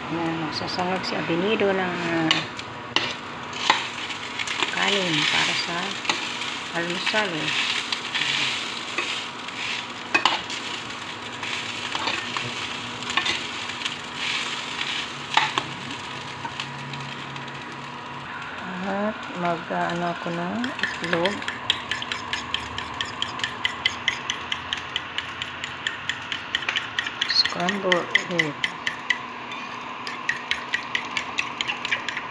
Magsasangag si Abinido ng kanin para sa almusal. At mag-ano ako ng itlog. Scramble egg.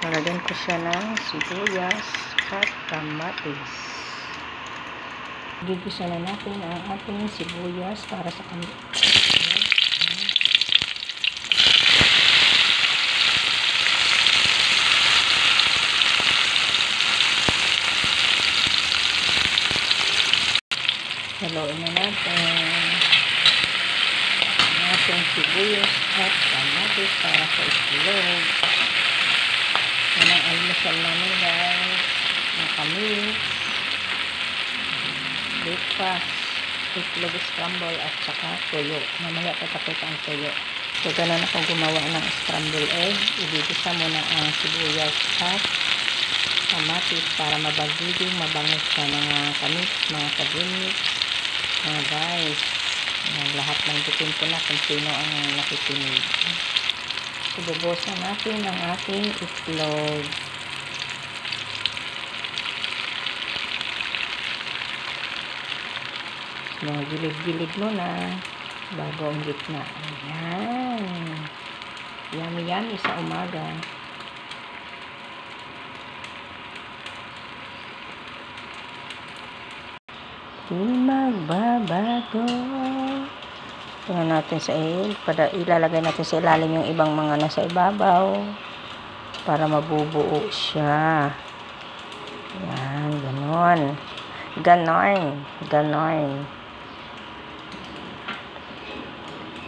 Lalagyan ko siya ng sibuyas at kamatis. Gigisa na natin ang ating sibuyas para sa kamatis. Haluin na natin ang ating sibuyas at kamatis para sa itlog. Yan ang almusal namin guys. Makamis, breakfast, itlog scramble at saka tuyo. Mamaya papakita ang tuyo. So ganun ako gumawa ng scramble egg. Ibigisa muna ang sibuyas at kamatis para mabagiging mabango siya ng kamis, mga kabinit. Mga guys, lahat ng bitin ko na kung sino ang nakikinig. Ibubusan natin ang ating itlog. Mga gilid-gilid muna bago ang gitna. Ayan. Yummy-yummy sa umaga. Di magbabago. Tingnan natin sa ilalagay natin sa ilalim yung ibang mga nasa ibabaw para mabubuo siya. Yan, ganon. Ganon.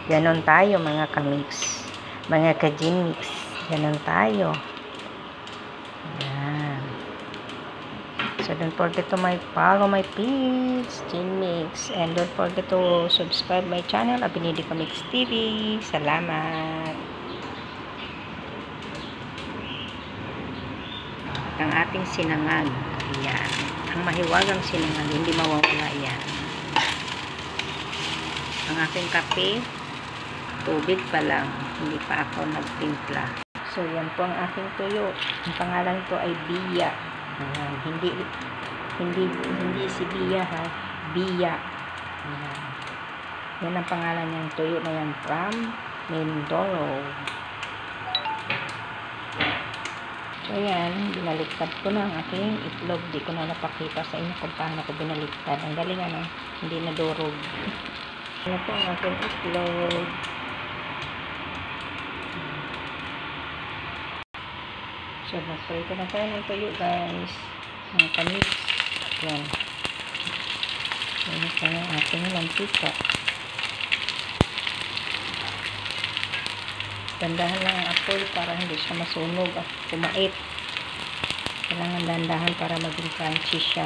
Ganon tayo mga kamix. Mga kajimix. Ganon tayo. Yan. So don't forget to follow my page, Jinmix. And don't forget to subscribe my channel, Abinidi Kamix TV. Salamat. Ang ating sinangag. Ayan. Ang mahiwagang sinangag. Hindi mawawala yan. Ang aking kape, tubig pa lang. Hindi pa ako nagtimpla. So yan po ang aking tuyo. Ang pangalan ko ay Bia. Ayan, hindi si Bia ha, Bia. Ayan. Yan ang pangalan niyang tuyo na yan from Mindoro. So yan, binaliktad ko na ang aking itlog. Di ko na napakita sa inyo kung paano ko binaliktad. Ang galing ano, hindi na durog. Ano po ang aking itlog. So, magprito na tayo ng tuyo, guys. Mga kamis. Yan. Yan na ang ating mantika. Dandahan lang ang apoy para hindi siya masunog at kumait. Kailangan dandahan para maging crunchy siya.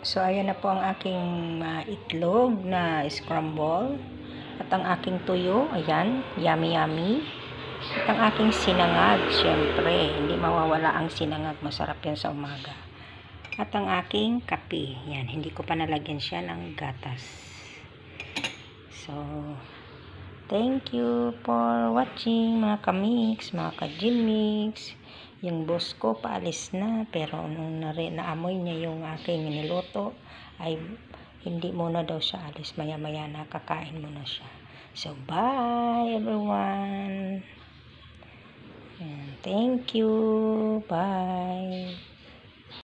So, ayan na po ang aking itlog na scramble. At ang aking tuyo, ayan, yummy. At ang aking sinangag, syempre, hindi mawawala ang sinangag. Masarap yan sa umaga. At ang aking kape, yan, hindi ko pa nalagyan siya ng gatas. So, thank you for watching mga kamix, mga kajimix. Yung boss ko paalis na, pero nung naamoy niya yung aking niluto, ay hindi muna daw siya alis. Maya-maya nakakain muna siya. So, bye everyone. And thank you. Bye.